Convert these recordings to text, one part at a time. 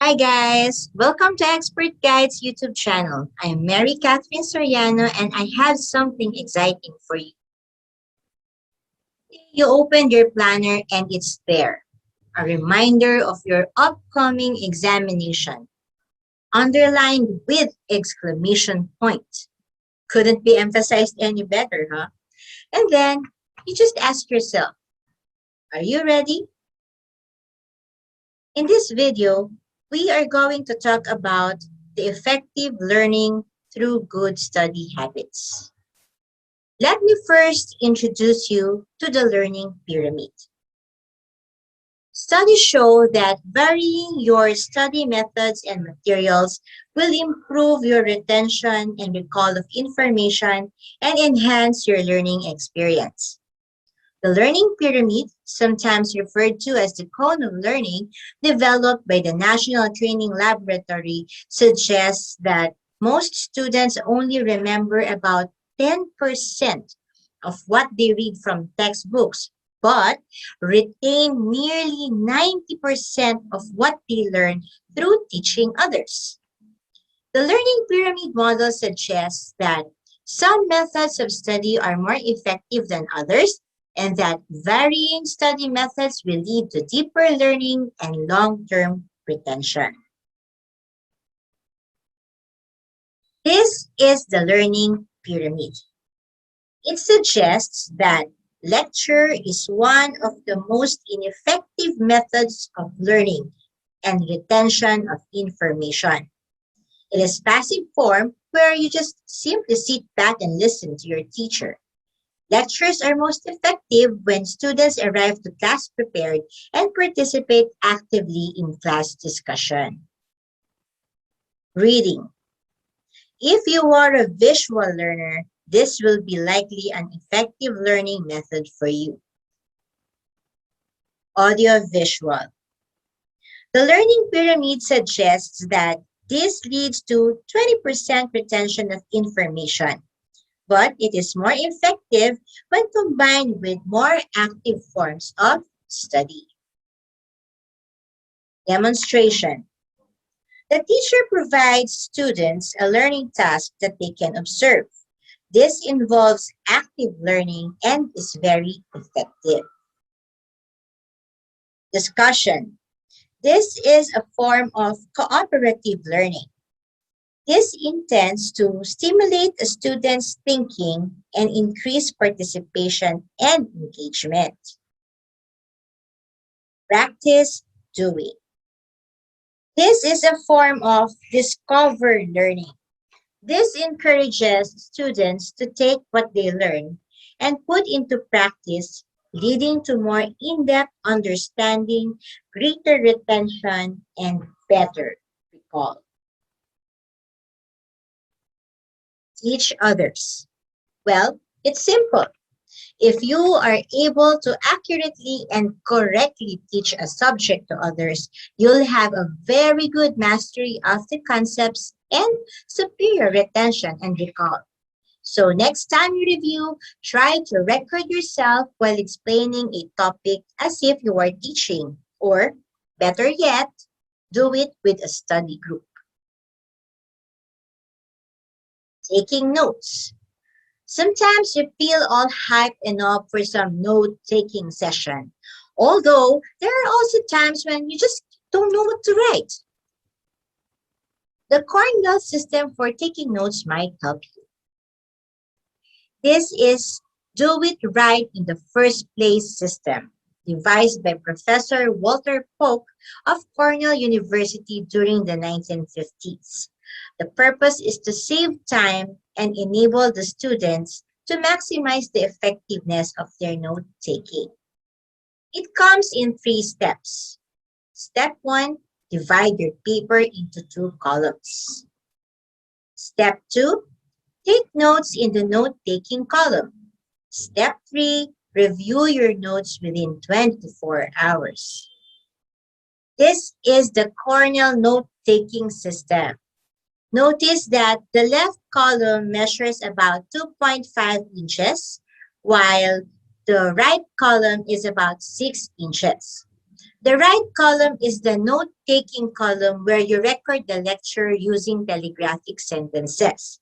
Hi guys, welcome to Expert Guides YouTube channel. I'm Mary Catherine Soriano and I have something exciting for you. You opened your planner and it's there, a reminder of your upcoming examination, underlined with exclamation point. Couldn't be emphasized any better, huh? And then you just ask yourself, are you ready? In this video, we are going to talk about the effective learning through good study habits. Let me first introduce you to the learning pyramid. Studies show that varying your study methods and materials will improve your retention and recall of information and enhance your learning experience. The learning pyramid, sometimes referred to as the cone of learning, developed by the National Training Laboratory, suggests that most students only remember about 10% of what they read from textbooks, but retain nearly 90% of what they learn through teaching others. The learning pyramid model suggests that some methods of study are more effective than others, and that varying study methods will lead to deeper learning and long-term retention. This is the learning pyramid. It suggests that lecture is one of the most ineffective methods of learning and retention of information. It is passive form where you just simply sit back and listen to your teacher. Lectures are most effective when students arrive to class prepared and participate actively in class discussion. Reading. If you are a visual learner, this will be likely an effective learning method for you. Audio-visual. The learning pyramid suggests that this leads to 20% retention of information, but it is more effective when combined with more active forms of study. Demonstration. The teacher provides students a learning task that they can observe. This involves active learning and is very effective. Discussion. This is a form of cooperative learning. This intends to stimulate a student's thinking and increase participation and engagement. Practice doing. This is a form of discover learning. This encourages students to take what they learn and put into practice, leading to more in-depth understanding, greater retention, and better recall. Teach others. Well, it's simple. If you are able to accurately and correctly teach a subject to others, you'll have a very good mastery of the concepts and superior retention and recall. So next time you review, try to record yourself while explaining a topic as if you are teaching, or better yet, do it with a study group. Taking notes. Sometimes you feel all hyped enough for some note-taking session, although there are also times when you just don't know what to write. The Cornell system for taking notes might help you. This is Do It Right in the First Place system, devised by Professor Walter Polk of Cornell University during the 1950s. The purpose is to save time and enable the students to maximize the effectiveness of their note-taking. It comes in 3 steps. Step 1, divide your paper into 2 columns. Step 2, take notes in the note-taking column. Step 3, review your notes within 24 hours. This is the Cornell note-taking system. Notice that the left column measures about 2.5 inches, while the right column is about 6 inches. The right column is the note-taking column where you record the lecture using telegraphic sentences.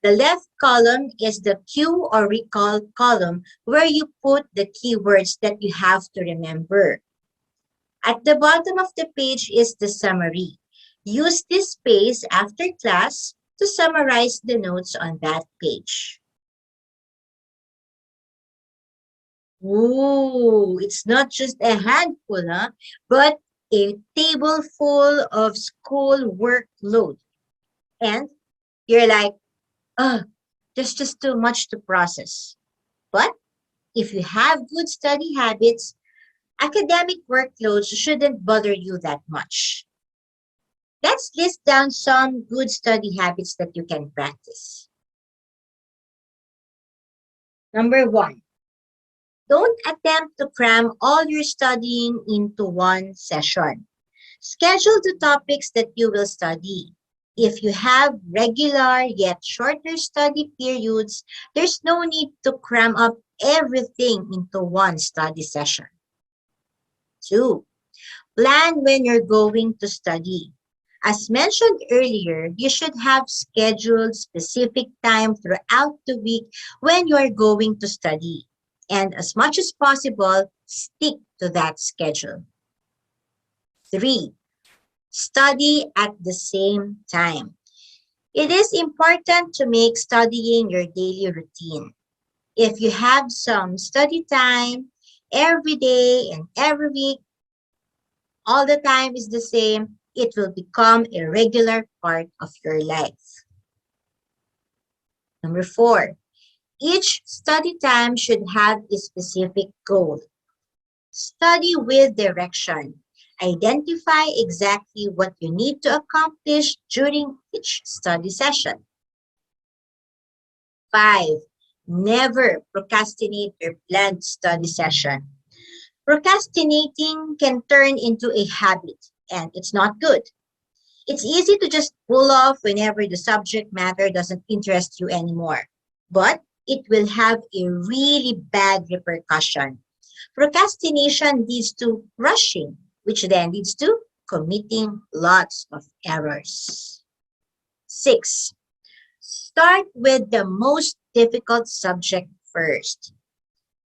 The left column is the cue or recall column where you put the keywords that you have to remember. At the bottom of the page is the summary. Use this space after class to summarize the notes on that page. Ooh, it's not just a handful, huh? But a table full of school workload. And you're like, oh, there's just too much to process. But if you have good study habits, academic workloads shouldn't bother you that much. Let's list down some good study habits that you can practice. Number one, don't attempt to cram all your studying into one session. Schedule the topics that you will study. If you have regular yet shorter study periods, there's no need to cram up everything into one study session. 2. Plan when you're going to study. As mentioned earlier, you should have scheduled specific time throughout the week when you are going to study. And as much as possible, stick to that schedule. 3. Study at the same time. It is important to make studying your daily routine. If you have some study time every day and every week, all the time is the same, it will become a regular part of your life. Number 4, each study time should have a specific goal. Study with direction. Identify exactly what you need to accomplish during each study session. 5, never procrastinate your planned study session. Procrastinating can turn into a habit, and it's not good. It's easy to just pull off whenever the subject matter doesn't interest you anymore, but it will have a really bad repercussion. Procrastination leads to rushing, which then leads to committing lots of errors. 6, start with the most difficult subject first.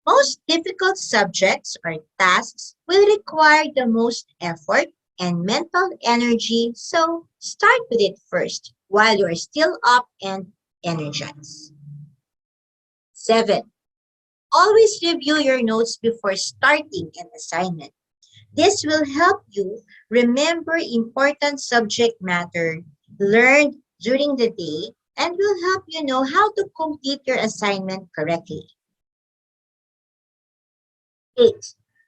Most difficult subjects or tasks will require the most effort and mental energy, so start with it first while you're still up and energized. 7, always review your notes before starting an assignment. This will help you remember important subject matter learned during the day and will help you know how to complete your assignment correctly. 8,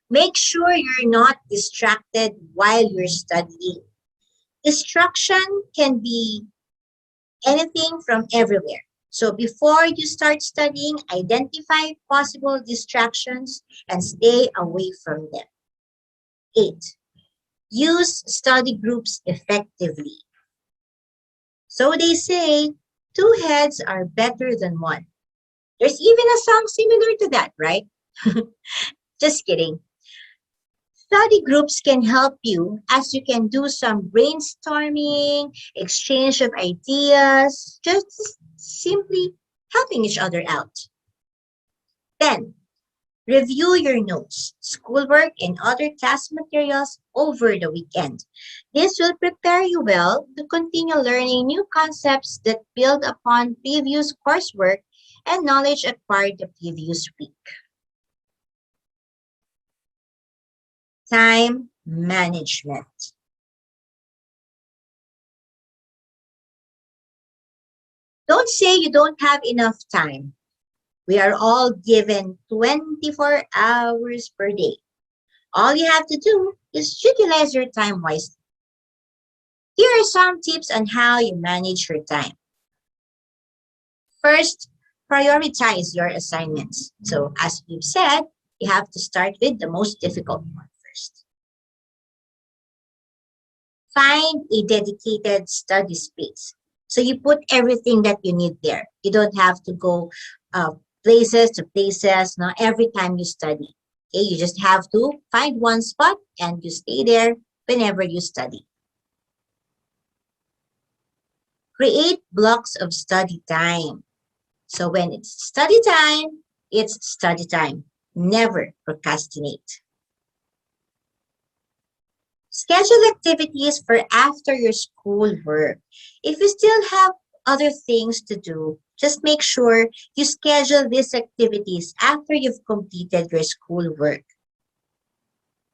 make sure you're not distracted while you're studying. Distraction can be anything from everywhere. So before you start studying, identify possible distractions and stay away from them. 8, use study groups effectively. So they say, two heads are better than one. There's even a song similar to that, right? Just kidding. Study groups can help you as you can do some brainstorming, exchange of ideas, just simply helping each other out. 10, review your notes, schoolwork, and other class materials over the weekend. This will prepare you well to continue learning new concepts that build upon previous coursework and knowledge acquired the previous week. Time management. Don't say you don't have enough time. We are all given 24 hours per day. All you have to do is utilize your time wisely. Here are some tips on how you manage your time. First, prioritize your assignments. So as we've said, you have to start with the most difficult one first. Find a dedicated study space. So you put everything that you need there. You don't have to go places to places, not every time you study. Okay, you just have to find one spot and you stay there whenever you study. Create blocks of study time. So when it's study time, it's study time. Never procrastinate. Schedule activities for after your school work. If you still have other things to do, just make sure you schedule these activities after you've completed your school work.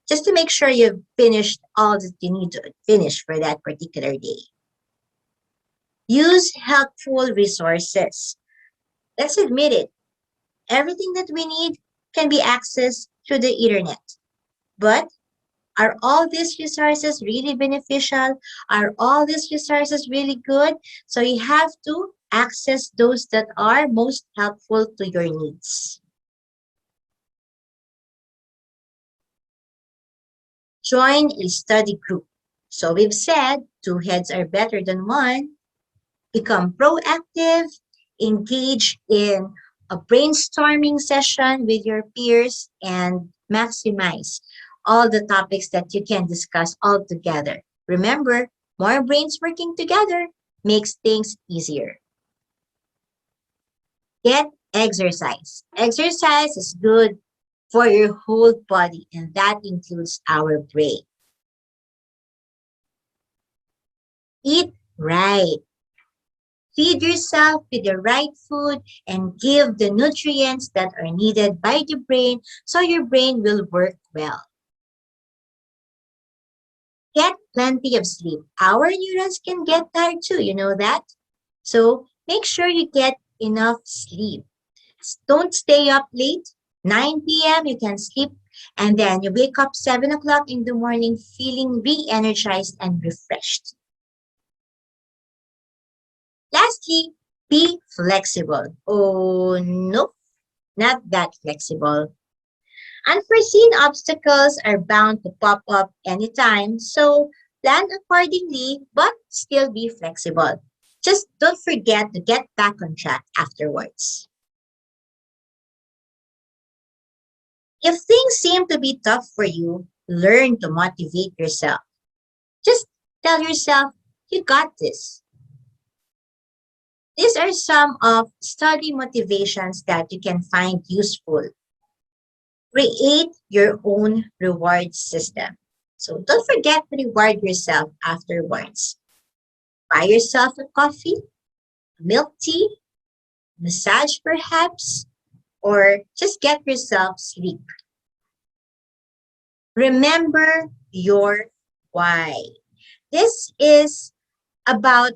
Just to make sure you've finished all that you need to finish for that particular day. Use helpful resources. Let's admit it, everything that we need can be accessed through the internet. But are all these resources really beneficial? Are all these resources really good? So you have to access those that are most helpful to your needs. Join a study group. So we've said 2 heads are better than one. Become proactive, engage in a brainstorming session with your peers, and maximize all the topics that you can discuss all together. Remember, more brains working together makes things easier. Get exercise. Exercise is good for your whole body, and that includes our brain. Eat right. Feed yourself with the right food and give the nutrients that are needed by the brain so your brain will work well. Get plenty of sleep. Our neurons can get tired too, you know that? So make sure you get enough sleep. Don't stay up late. 9 p.m. you can sleep and then you wake up 7 o'clock in the morning feeling re-energized and refreshed. Lastly, be flexible. Oh, no, not that flexible. Unforeseen obstacles are bound to pop up anytime, so plan accordingly, but still be flexible. Just don't forget to get back on track afterwards. If things seem to be tough for you, learn to motivate yourself. Just tell yourself, you got this. These are some of study motivations that you can find useful. Create your own reward system. So don't forget to reward yourself afterwards. Buy yourself a coffee, milk tea, massage perhaps, or just get yourself sleep. Remember your why. This is about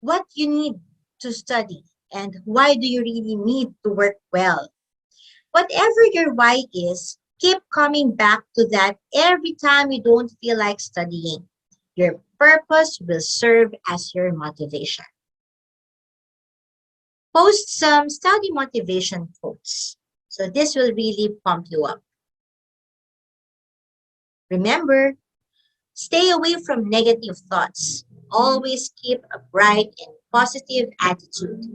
what you need to study and why do you really need to work well. Whatever your why is, keep coming back to that every time you don't feel like studying. Your purpose will serve as your motivation. Post some study motivation quotes. So this will really pump you up. Remember, stay away from negative thoughts. Always keep a bright and positive attitude.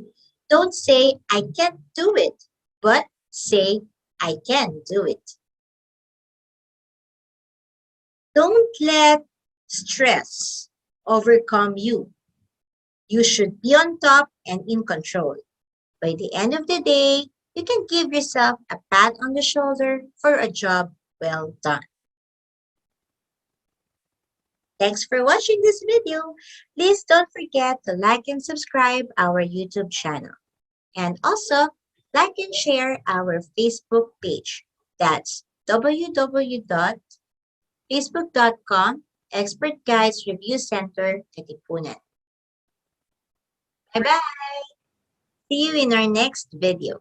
Don't say, I can't do it, but say, I can do it. Don't let stress overcome you. You should be on top and in control. By the end of the day, you can give yourself a pat on the shoulder for a job well done. Thanks for watching this video. Please don't forget to like and subscribe our YouTube channel. And also, like and share our Facebook page. That's www.facebook.com Expert Guides Review Center, Katipunan. Bye-bye. See you in our next video.